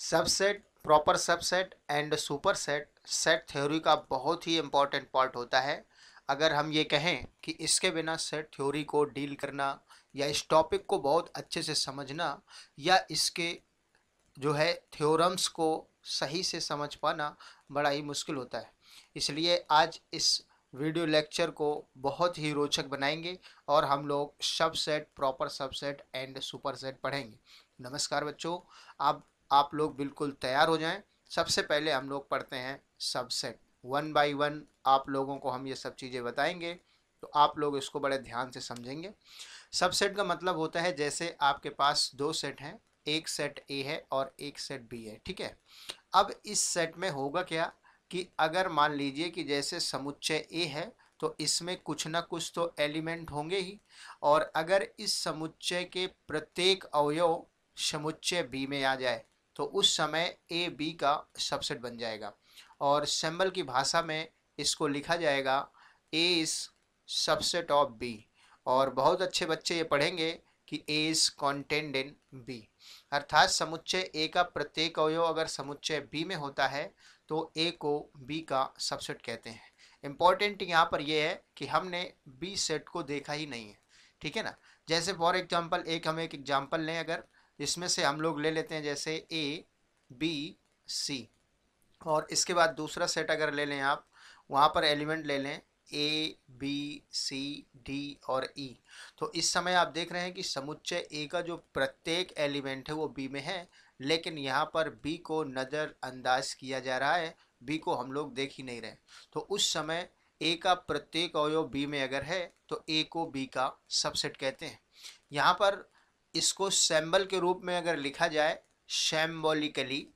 Subset, proper subset and superset set theory का बहुत ही important part होता है। अगर हम ये कहें कि इसके बिना सेट थ्योरी को डील करना या इस टॉपिक को बहुत अच्छे से समझना या इसके जो है थ्योरम्स को सही से समझ पाना बड़ा ही मुश्किल होता है। इसलिए आज इस वीडियो लेक्चर को बहुत ही रोचक बनाएंगे और हम लोग subset, proper subset and superset पढ़ेंगे। नमस्कार बच्चों, आप लोग बिल्कुल तैयार हो जाएं। सबसे पहले हम लोग पढ़ते हैं सबसेट। वन बाय वन आप लोगों को हम ये सब चीज़ें बताएंगे, तो आप लोग इसको बड़े ध्यान से समझेंगे। सबसेट का मतलब होता है जैसे आपके पास दो सेट हैं, एक सेट ए है और एक सेट बी है, ठीक है। अब इस सेट में होगा क्या कि अगर मान लीजिए कि जैसे समुच्चय ए है तो इसमें कुछ ना कुछ तो एलिमेंट होंगे ही, और अगर इस समुच्चय के प्रत्येक अवयव समुच्चय बी में आ जाए तो उस समय ए बी का सबसेट बन जाएगा। और सिंबल की भाषा में इसको लिखा जाएगा ए इज सबसेट ऑफ बी। और बहुत अच्छे बच्चे ये पढ़ेंगे कि ए इज कॉन्टेन्ड इन बी, अर्थात समुच्चय ए का प्रत्येक अवयव अगर समुच्चय बी में होता है तो ए को बी का सबसेट कहते हैं। इम्पॉर्टेंट यहाँ पर यह है कि हमने बी सेट को देखा ही नहीं है, ठीक है ना। जैसे फॉर एग्जांपल हम एक एग्जांपल लें, अगर इसमें से हम लोग ले लेते हैं जैसे ए बी सी, और इसके बाद दूसरा सेट अगर ले लें आप, वहाँ पर एलिमेंट ले लें ए बी सी डी और ई, तो इस समय आप देख रहे हैं कि समुच्चय ए का जो प्रत्येक एलिमेंट है वो बी में है, लेकिन यहाँ पर बी को नज़रअंदाज किया जा रहा है, बी को हम लोग देख ही नहीं रहे। तो उस समय ए का प्रत्येक अवयव बी में अगर है तो ए को बी का सबसेट कहते हैं। यहाँ पर इसको सैम्बल के रूप में अगर लिखा जाए, शैम्बोलिकली,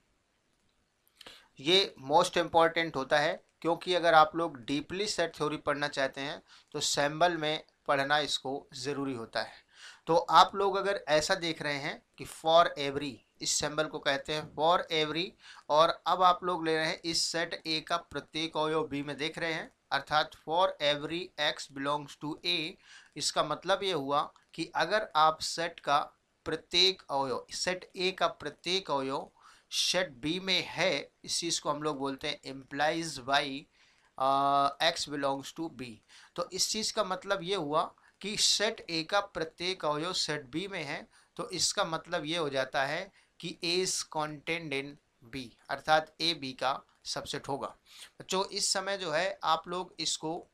ये मोस्ट इम्पॉर्टेंट होता है, क्योंकि अगर आप लोग डीपली सेट थ्योरी पढ़ना चाहते हैं तो सैम्बल में पढ़ना इसको ज़रूरी होता है। तो आप लोग अगर ऐसा देख रहे हैं कि फॉर एवरी, इस सिंबल को कहते हैं फॉर एवरी, और अब आप लोग ले रहे हैं इस सेट ए का प्रत्येक अवयव बी में देख रहे हैं, अर्थात for every x belongs to A. इसका मतलब ये हुआ कि अगर आप सेट का प्रत्येक अवयव, सेट ए का प्रत्येक अवयव सेट बी में है, इस चीज़ को हम लोग बोलते हैं implies by x belongs to B. तो इस चीज़ का मतलब ये हुआ कि सेट ए का प्रत्येक अवयव सेट बी में है, तो इसका मतलब ये हो जाता है कि ए इज कॉन्टेन्ड इन बी, अर्थात ए बी का सबसेट होगा। बच्चों इस समय जो है आप लोग इसको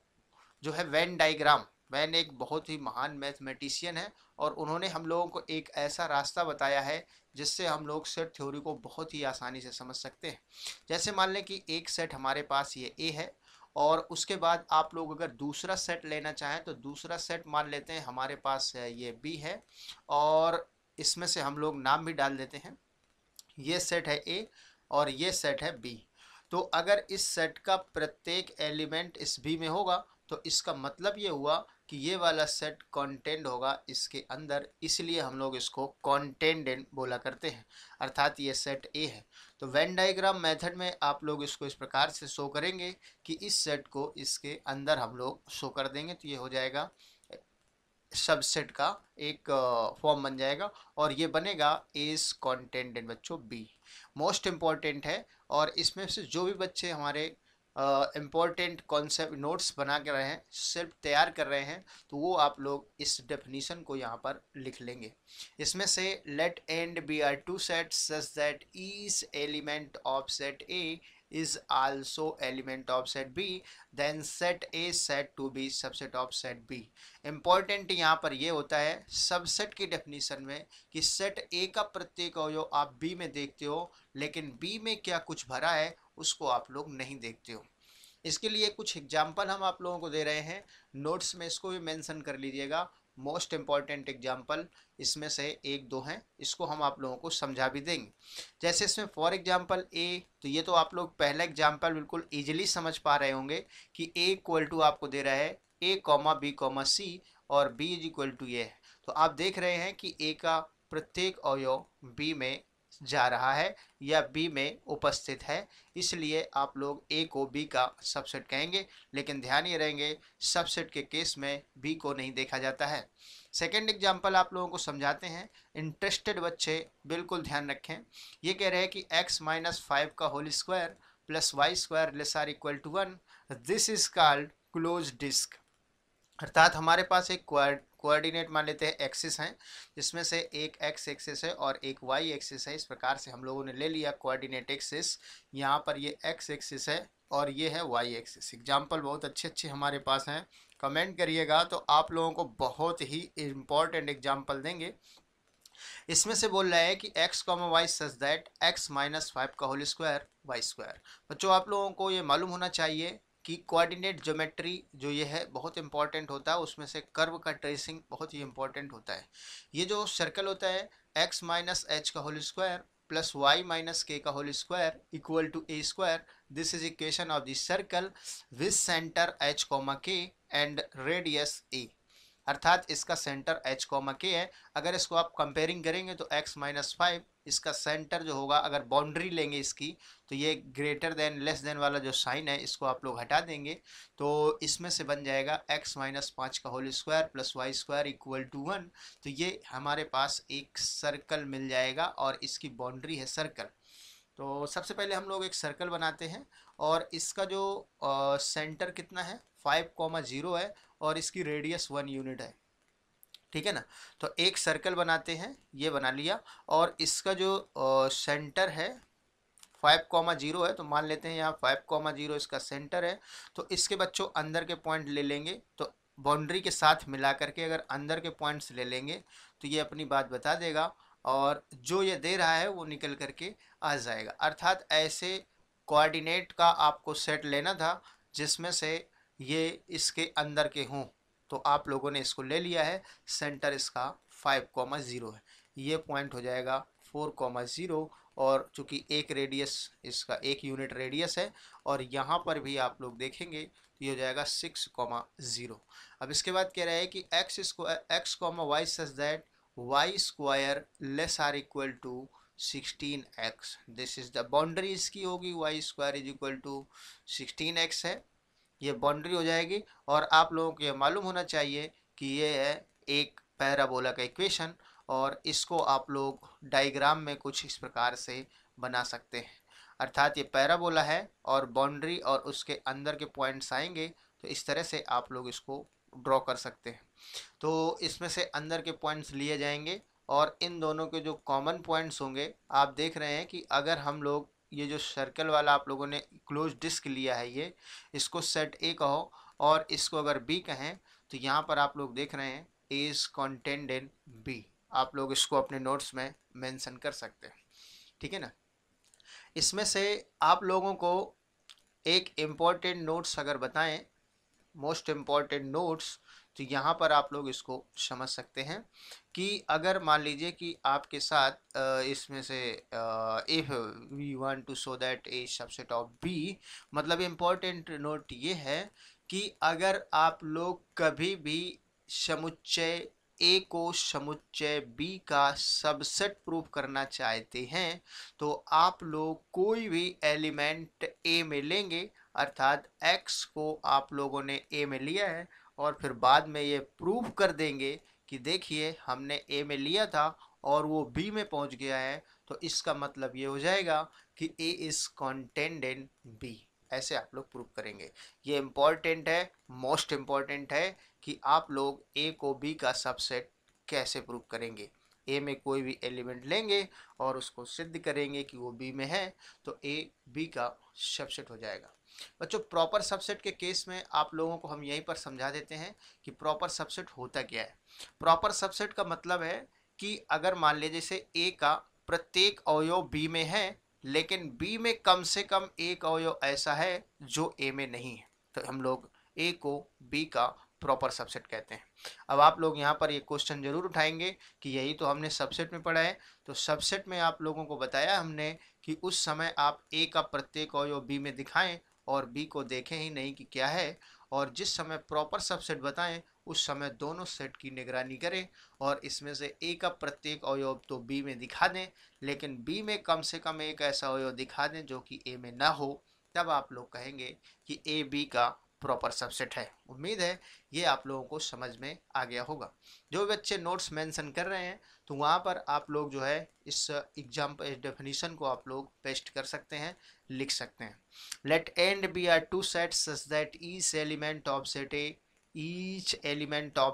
जो है वेन डायग्राम, वैन एक बहुत ही महान मैथमेटिशियन है और उन्होंने हम लोगों को एक ऐसा रास्ता बताया है जिससे हम लोग सेट थ्योरी को बहुत ही आसानी से समझ सकते हैं। जैसे मान लें कि एक सेट हमारे पास ये ए है, और उसके बाद आप लोग अगर दूसरा सेट लेना चाहें तो दूसरा सेट मान लेते हैं हमारे पास ये बी है, और इसमें से हम लोग नाम भी डाल देते हैं, ये सेट है ए और ये सेट है बी। तो अगर इस सेट का प्रत्येक एलिमेंट इस बी में होगा तो इसका मतलब ये हुआ कि ये वाला सेट कंटेंड होगा इसके अंदर, इसलिए हम लोग इसको कंटेंड इन बोला करते हैं, अर्थात ये सेट ए है। तो वेन डायग्राम मेथड में आप लोग इसको इस प्रकार से शो करेंगे कि इस सेट को इसके अंदर हम लोग शो कर देंगे, तो ये हो जाएगा सबसेट का एक फॉर्म बन जाएगा, और ये बनेगा इज कंटेंट इन बच्चों बी। मोस्ट इम्पॉर्टेंट है, और इसमें से जो भी बच्चे हमारे इम्पोर्टेंट कॉन्सेप्ट नोट्स बना के रहे हैं, सिर्फ तैयार कर रहे हैं, तो वो आप लोग इस डेफिनीशन को यहाँ पर लिख लेंगे। इसमें से let and B are two set such that each element of set A is also element of set B, then set A set to be subset of set B। Important यहाँ पर ये होता है सबसेट की definition में कि set ए का प्रत्येक अवयव आप बी में देखते हो, लेकिन बी में क्या कुछ भरा है उसको आप लोग नहीं देखते हो। इसके लिए कुछ एग्जाम्पल हम आप लोगों को दे रहे हैं, नोट्स में इसको भी मेंशन कर लीजिएगा। मोस्ट इम्पॉर्टेंट एग्जाम्पल इसमें से एक दो हैं, इसको हम आप लोगों को समझा भी देंगे। जैसे इसमें फॉर एग्जाम्पल ए, तो ये तो आप लोग पहला एग्जाम्पल बिल्कुल ईजिली समझ पा रहे होंगे कि ए इक्वल टू आपको दे रहा है ए कॉमा बी कॉमा सी और बी इज इक्वल टू ए है। तो आप देख रहे हैं कि ए का प्रत्येक अवयव बी में जा रहा है या बी में उपस्थित है, इसलिए आप लोग ए को बी का सबसेट कहेंगे। लेकिन ध्यान ये रहेंगे सबसेट के केस में बी को नहीं देखा जाता है। सेकेंड एग्जाम्पल आप लोगों को समझाते हैं, इंटरेस्टेड बच्चे बिल्कुल ध्यान रखें। ये कह रहे हैं कि x माइनस 5 का whole square plus y square less or equal to 1, this is called close disc. अर्थात हमारे पास एक कोऑर्डिनेट मान लेते हैं एक्सिस हैं, जिसमें से एक एक्स एक्सिस है और एक वाई एक्सिस है। इस प्रकार से हम लोगों ने ले लिया कोऑर्डिनेट एक्सिस, यहाँ पर ये एक्स एक्सिस है और ये है वाई एक्सिस। एग्जाम्पल बहुत अच्छे अच्छे हमारे पास हैं, कमेंट करिएगा तो आप लोगों को बहुत ही इम्पॉर्टेंट एग्जाम्पल देंगे। इसमें से बोल रहा है कि x comma y such that x minus 5 का होल स्क्वायर वाई स्क्वायर। बच्चों आप लोगों को ये मालूम होना चाहिए कि कोऑर्डिनेट ज्योमेट्री जो ये है बहुत इंपॉर्टेंट होता है, उसमें से कर्व का ट्रेसिंग बहुत ही इंपॉर्टेंट होता है। ये जो सर्कल होता है x माइनस एच का whole square plus y minus k का whole square equal to a square, this is equation of the circle with centre h comma k and radius a. अर्थात इसका सेंटर h कॉमा के है। अगर इसको आप comparing करेंगे तो x माइनस 5, इसका सेंटर जो होगा, अगर बाउंड्री लेंगे इसकी, तो ये ग्रेटर देन लेस देन वाला जो साइन है इसको आप लोग हटा देंगे, तो इसमें से बन जाएगा x माइनस 5 का whole square plus y square equal to 1। तो ये हमारे पास एक सर्कल मिल जाएगा और इसकी बाउंड्री है सर्कल। तो सबसे पहले हम लोग एक सर्कल बनाते हैं और इसका जो सेंटर कितना है 5,0 है और इसकी रेडियस 1 यूनिट है, ठीक है ना। तो एक सर्कल बनाते हैं, ये बना लिया, और इसका जो सेंटर है 5,0 है, तो मान लेते हैं यहाँ 5,0 इसका सेंटर है। तो इसके बच्चों अंदर के पॉइंट ले लेंगे, तो बाउंड्री के साथ मिला करके अगर अंदर के पॉइंट्स ले लेंगे तो ये अपनी बात बता देगा और जो ये दे रहा है वो निकल करके आ जाएगा। अर्थात ऐसे कोऑर्डिनेट का आपको सेट लेना था जिसमें से ये इसके अंदर के हों, तो आप लोगों ने इसको ले लिया है। सेंटर इसका 5,0 है, ये पॉइंट हो जाएगा 4,0 और चूंकि एक रेडियस, इसका 1 यूनिट रेडियस है, और यहाँ पर भी आप लोग देखेंगे तो ये हो जाएगा 6,0। अब इसके बाद कह रहा है कि x comma y such that y square less or equal to 16x, this is the boundary इसकी होगी, y square is equal to 16x है, ये बाउंड्री हो जाएगी। और आप लोगों को ये मालूम होना चाहिए कि ये है एक पैराबोला का इक्वेशन, और इसको आप लोग डायग्राम में कुछ इस प्रकार से बना सकते हैं। अर्थात ये पैराबोला है और बाउंड्री और उसके अंदर के पॉइंट्स आएंगे, तो इस तरह से आप लोग इसको ड्रॉ कर सकते हैं। तो इसमें से अंदर के पॉइंट्स लिए जाएंगे और इन दोनों के जो कॉमन पॉइंट्स होंगे, आप देख रहे हैं कि अगर हम लोग ये जो सर्कल वाला आप लोगों ने क्लोज डिस्क लिया है, ये इसको सेट ए कहो और इसको अगर बी कहें, तो यहाँ पर आप लोग देख रहे हैं ए इज कंटेंड इन बी। आप लोग इसको अपने नोट्स में मेंशन कर सकते हैं, ठीक है ना। इसमें से आप लोगों को एक इम्पॉर्टेंट नोट्स अगर बताएं, मोस्ट इम्पॉर्टेंट नोट्स, तो यहाँ पर आप लोग इसको समझ सकते हैं कि अगर मान लीजिए कि आपके साथ इसमें से if we want to show that A subset of B, मतलब इम्पॉर्टेंट नोट ये है कि अगर आप लोग कभी भी समुच्चय ए को समुच्चय बी का सबसेट प्रूफ करना चाहते हैं, तो आप लोग कोई भी एलिमेंट ए में लेंगे, अर्थात x को आप लोगों ने a में लिया है और फिर बाद में ये प्रूव कर देंगे कि देखिए हमने a में लिया था और वो b में पहुंच गया है, तो इसका मतलब ये हो जाएगा कि a is contained in b। ऐसे आप लोग प्रूव करेंगे। ये इम्पॉर्टेंट है, मोस्ट इम्पॉर्टेंट है कि आप लोग a को b का सबसेट कैसे प्रूव करेंगे। ए में कोई भी एलिमेंट लेंगे और उसको सिद्ध करेंगे कि वो बी में है, तो ए बी का सबसेट हो जाएगा। बच्चों प्रॉपर सबसेट के केस में आप लोगों को हम यहीं पर समझा देते हैं कि प्रॉपर सबसेट होता क्या है। प्रॉपर सबसेट का मतलब है कि अगर मान लीजिए जैसे ए का प्रत्येक अवयव बी में है, लेकिन बी में कम से कम एक अवयव ऐसा है जो ए में नहीं है, तो हम लोग ए को बी का प्रॉपर सबसेट कहते हैं। अब आप लोग यहाँ पर ये क्वेश्चन जरूर उठाएंगे कि यही तो हमने सबसेट में पढ़ा है। तो सबसेट में आप लोगों को बताया हमने कि उस समय आप ए का प्रत्येक अवयव बी में दिखाएं और बी को देखें ही नहीं कि क्या है, और जिस समय प्रॉपर सबसेट बताएं उस समय दोनों सेट की निगरानी करें और इसमें से ए का प्रत्येक अवयव तो बी में दिखा दें, लेकिन बी में कम से कम एक ऐसा अवयव दिखा दें जो कि ए में ना हो, तब आप लोग कहेंगे कि ए बी का प्रॉपर सबसेट है। उम्मीद है ये आप लोगों को समझ में आ गया होगा। जो भी बच्चे नोट्स मेंशन कर रहे हैं तो वहाँ पर आप लोग जो है इस एग्जाम्पल इस डेफिनेशन को आप लोग पेस्ट कर सकते हैं, लिख सकते हैं। Let and B are two sets such that each element of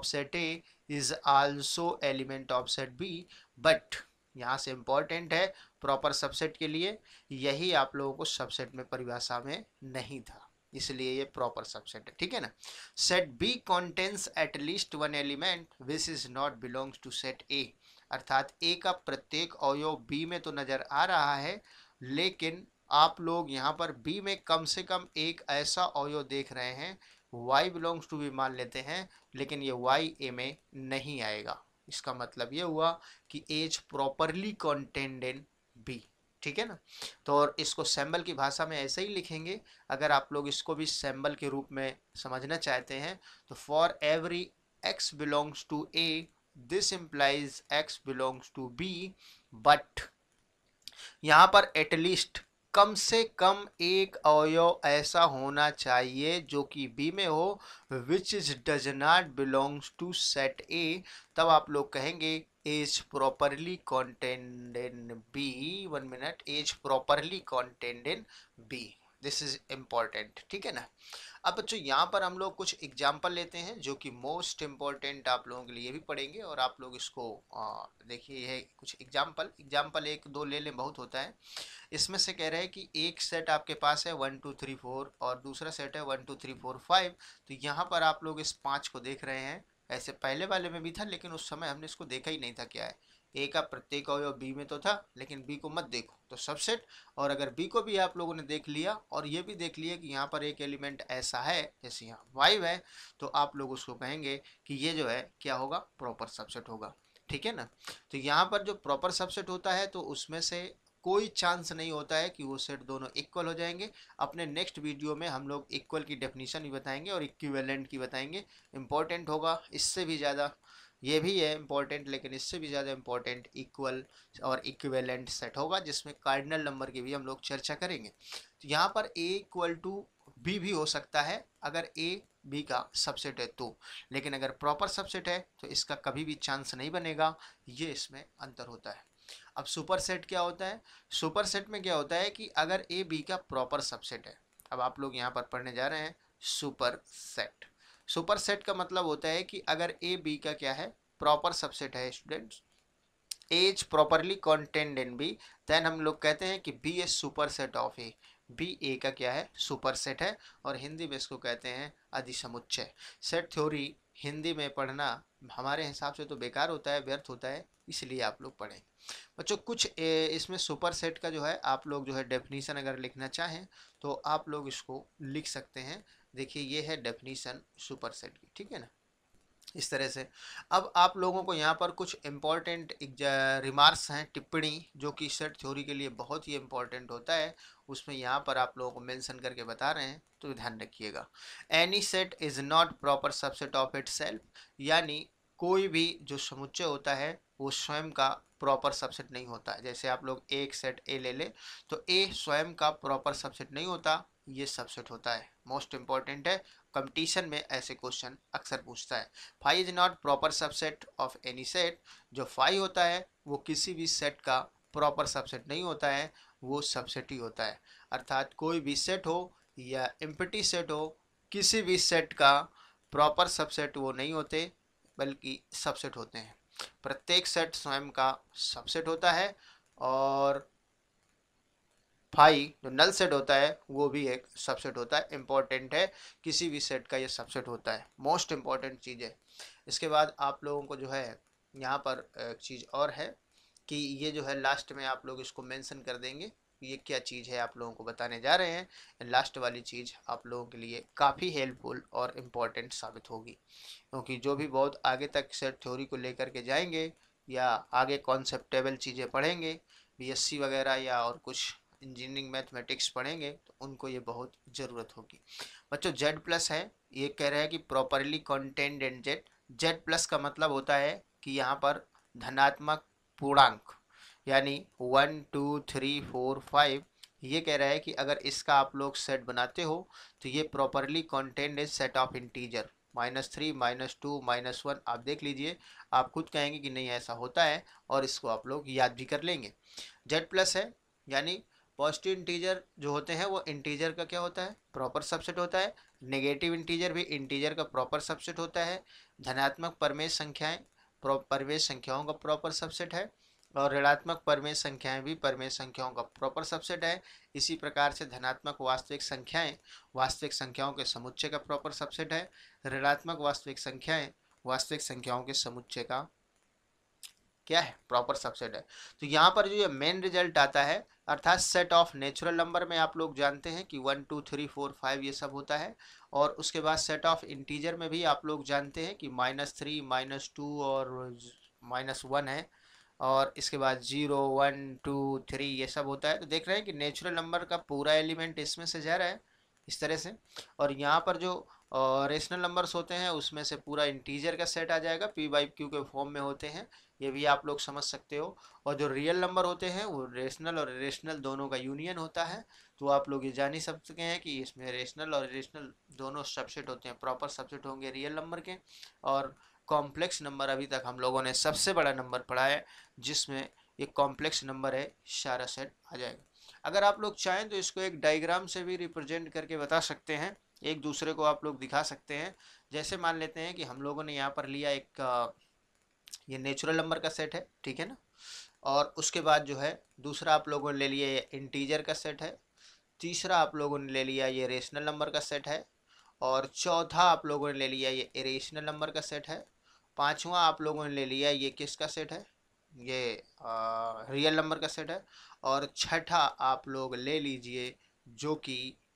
set A is also element of set B, but यहाँ से इंपॉर्टेंट है प्रॉपर सबसेट के लिए यही आप लोगों को सबसेट में परिभाषा में नहीं था, इसलिए ये प्रॉपर सबसेट है, ठीक है ना। Set B contains at least one element which is not belongs to set A, अर्थात ए का प्रत्येक अवयव बी में तो नजर आ रहा है, लेकिन आप लोग यहाँ पर बी में कम से कम एक ऐसा अवयव देख रहे हैं, y बिलोंग्स टू बी मान लेते हैं, लेकिन ये y a में नहीं आएगा। इसका मतलब ये हुआ कि A is properly contained in B, ठीक है ना। तो और इसको सिंबल की भाषा में ऐसे ही लिखेंगे। अगर आप लोग इसको भी सिंबल के रूप में समझना चाहते हैं तो for every x belongs to a this implies x belongs to b, but यहाँ पर एटलीस्ट कम से कम एक अवयव ऐसा होना चाहिए जो कि बी में हो, which is does not belongs to set A, तब आप लोग कहेंगे A is properly contained in B. 1 minute, A is properly contained in B, this is important, ठीक है ना। अब बच्चों यहाँ पर हम लोग कुछ एग्जाम्पल लेते हैं जो कि मोस्ट इम्पॉर्टेंट आप लोगों के लिए भी पढ़ेंगे, और आप लोग इसको देखिए है कुछ एग्जाम्पल एक दो ले लें, बहुत होता है। इसमें से कह रहे हैं कि एक सेट आपके पास है 1 2 3 4 और दूसरा सेट है 1 2 3 4 5। तो यहाँ पर आप लोग इस 5 को देख रहे हैं, ऐसे पहले वाले में भी था लेकिन उस समय हमने इसको देखा ही नहीं था क्या है। ए का प्रत्येक अवयव बी में तो था, लेकिन बी को मत देखो तो सबसेट। और अगर बी को भी आप लोगों ने देख लिया और ये भी देख लिया कि यहाँ पर एक एलिमेंट ऐसा है जैसे यहाँ 5 है, तो आप लोग उसको कहेंगे कि ये जो है क्या होगा, प्रॉपर सबसेट होगा, ठीक है ना। तो यहाँ पर जो प्रॉपर सबसेट होता है तो उसमें से कोई चांस नहीं होता है कि वो सेट दोनों इक्वल हो जाएंगे। अपने नेक्स्ट वीडियो में हम लोग इक्वल की डेफिनेशन भी बताएंगे और इक्विवेलेंट की बताएंगे। इंपॉर्टेंट होगा इससे भी ज़्यादा, ये भी है इंपॉर्टेंट, लेकिन इससे भी ज़्यादा इंपॉर्टेंट इक्वल और इक्विवेलेंट सेट होगा जिसमें कार्डिनल नंबर की भी हम लोग चर्चा करेंगे। तो यहाँ पर a इक्वल टू बी भी हो सकता है अगर a बी का सबसेट है तो, लेकिन अगर प्रॉपर सबसेट है तो इसका कभी भी चांस नहीं बनेगा, ये इसमें अंतर होता है। अब सुपर सेट क्या होता है? सुपर सेट में क्या होता है कि अगर ए बी का प्रॉपर सबसेट है, अब आप लोग यहाँ पर पढ़ने जा रहे हैं सुपर सेट। सुपर सेट का मतलब होता है कि अगर ए बी का क्या है, प्रॉपर सबसेट है students, as properly contained in B, then हम लोग कहते हैं कि B is super of A. B A का क्या है, सुपर सेट है, और हिंदी में इसको कहते हैं अधिसमुच्चय। सेट थ्योरी हिंदी में पढ़ना हमारे हिसाब से तो बेकार होता है, व्यर्थ होता है, इसलिए आप लोग पढ़ें। बच्चों कुछ इसमें सुपर सेट का जो है आप लोग जो है डेफिनीशन अगर लिखना चाहें तो आप लोग इसको लिख सकते हैं। देखिए ये है डेफिनीशन सुपर सेट की, ठीक है ना, इस तरह से। अब आप लोगों को यहाँ पर कुछ इम्पॉर्टेंट रिमार्क्स हैं, टिप्पणी, जो कि सेट थ्योरी के लिए बहुत ही इम्पॉर्टेंट होता है, उसमें यहाँ पर आप लोगों को मेंशन करके बता रहे हैं, तो ध्यान रखिएगा। Any set is not proper subset of it self, यानी कोई भी जो समुच्चय होता है वो स्वयं का प्रॉपर सबसेट नहीं होता है। जैसे आप लोग एक सेट ए ले ले तो ए स्वयं का प्रॉपर सबसेट नहीं होता, ये सबसेट होता है। मोस्ट इंपॉर्टेंट है, कंपटीशन में ऐसे क्वेश्चन अक्सर पूछता है। Five is not proper subset of any set, जो फाइव होता है वो किसी भी सेट का प्रॉपर सबसेट नहीं होता है, वो सबसेट ही होता है। अर्थात कोई भी सेट हो या एम्प्टी सेट हो, किसी भी सेट का प्रॉपर सबसेट वो नहीं होते, बल्कि सबसेट होते हैं। प्रत्येक सेट स्वयं का सबसेट होता है, और फाइव जो नल सेट होता है वो भी एक सबसेट होता है। इंपॉर्टेंट है, किसी भी सेट का ये सबसेट होता है, मोस्ट इंपॉर्टेंट चीज़ है। इसके बाद आप लोगों को जो है यहाँ पर एक चीज़ और है कि ये जो है लास्ट में आप लोग इसको मेंशन कर देंगे, ये क्या चीज़ है आप लोगों को बताने जा रहे हैं। लास्ट वाली चीज़ आप लोगों के लिए काफ़ी हेल्पफुल और इम्पॉर्टेंट साबित होगी, क्योंकि जो भी बहुत आगे तक सेट थ्योरी को लेकर के जाएंगे या आगे कॉन्सेप्टेबल चीज़ें पढ़ेंगे, बीएससी वगैरह या और कुछ इंजीनियरिंग मैथमेटिक्स पढ़ेंगे, तो उनको ये बहुत ज़रूरत होगी। बच्चों जेड प्लस है, ये कह रहे हैं कि प्रॉपरली कंटेन्ड इन जेड। जेड प्लस का मतलब होता है कि यहाँ पर धनात्मक पूर्णांक, यानी 1 2 3 4 5 ये कह रहा है कि अगर इसका आप लोग सेट बनाते हो तो ये properly contained is set of integer -3 -2 -1। आप देख लीजिए, आप खुद कहेंगे कि नहीं ऐसा होता है, और इसको आप लोग याद भी कर लेंगे। जेड प्लस है, यानी पॉजिटिव इंटीजर जो होते हैं वो इंटीजर का क्या होता है, प्रॉपर सबसेट होता है। नेगेटिव इंटीजर भी इंटीजर का प्रॉपर सबसेट होता है। धनात्मक परमेय संख्याएं परमेय संख्याओं का प्रॉपर सबसेट है, और ऋणात्मक परमेय संख्याएं भी परमेय संख्याओं का प्रॉपर सबसेट है। इसी प्रकार से धनात्मक वास्तविक संख्याएं वास्तविक संख्याओं के समुच्चय का प्रॉपर सबसेट है। ऋणात्मक वास्तविक संख्याएं वास्तविक संख्याओं के समुच्चय का क्या है, प्रॉपर सबसेट है। तो यहाँ पर जो ये मेन रिजल्ट आता है, अर्थात सेट ऑफ नेचुरल नंबर में आप लोग जानते हैं कि 1 2 3 4 5 ये सब होता है। और उसके बाद सेट ऑफ इंटीजर में भी आप लोग जानते हैं कि -3 -2 और -1 है। और इसके बाद 0 1 2 3 ये सब होता है। तो देख रहे हैं कि नेचुरल नंबर का पूरा एलिमेंट इसमें से जा रहा है इस तरह से। और यहाँ पर जो रेशनल नंबर्स होते हैं उसमें से पूरा इंटीजर का सेट आ जाएगा, p/q के फॉर्म में होते हैं, ये भी आप लोग समझ सकते हो। और जो रियल नंबर होते हैं वो रेशनल और इरेशनल दोनों का यूनियन होता है। तो आप लोग ये जान ही सकते हैं कि इसमें रेशनल और इरेशनल दोनों सबसेट होते हैं, प्रॉपर सबसेट होंगे रियल नंबर के। और कॉम्प्लेक्स नंबर अभी तक हम लोगों ने सबसे बड़ा नंबर पढ़ा है जिसमें ये कॉम्प्लेक्स नंबर है, सारा सेट आ जाएगा। अगर आप लोग चाहें तो इसको एक डायग्राम से भी रिप्रेजेंट करके बता सकते हैं, एक दूसरे को आप लोग दिखा सकते हैं। जैसे मान लेते हैं कि हम लोगों ने यहाँ पर लिया एक ये नेचुरल नंबर का सेट है, ठीक है ना। और उसके बाद जो है दूसरा आप लोगों ने ले लिया ये इंटीजर का सेट है। तीसरा आप लोगों ने ले लिया ये रेशनल नंबर का सेट है। और चौथा आप लोगों ने ले लिया ये इरेशनल नंबर का सेट है। पांचवा आप लोगों ने ले लिया ये किसका सेट है, ये रियल नंबर का सेट है। और छठा आप लोग ले लीजिए जो कि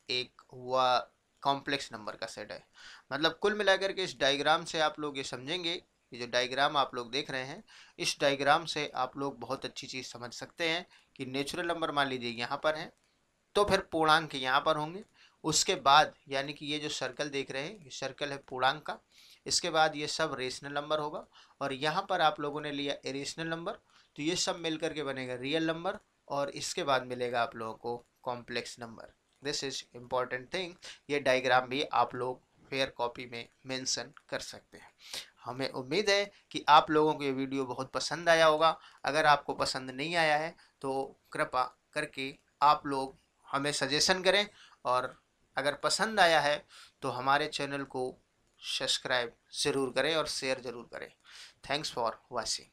एक हुआ कॉम्प्लेक्स नंबर का सेट है। मतलब कुल मिलाकर के इस डायग्राम से आप लोग ये समझेंगे, ये जो डायग्राम आप लोग देख रहे हैं इस डायग्राम से आप लोग बहुत अच्छी चीज़ समझ सकते हैं कि नेचुरल नंबर मान लीजिए यहाँ पर है, तो फिर पूर्णांक यहाँ पर होंगे। उसके बाद यानी कि ये जो सर्कल देख रहे हैं ये सर्कल है पूर्णांक का। इसके बाद ये सब रेशनल नंबर होगा, और यहाँ पर आप लोगों ने लिया इरेशनल नंबर, तो ये सब मिल करके बनेगा रियल नंबर। और इसके बाद मिलेगा आप लोगों को complex number. This is important thing. ये डायग्राम भी आप लोग फेयर कॉपी में मेंशन कर सकते हैं। हमें उम्मीद है कि आप लोगों को ये वीडियो बहुत पसंद आया होगा। अगर आपको पसंद नहीं आया है तो कृपा करके आप लोग हमें सजेशन करें, और अगर पसंद आया है तो हमारे चैनल को सब्सक्राइब ज़रूर करें और शेयर ज़रूर करें। Thanks for watching.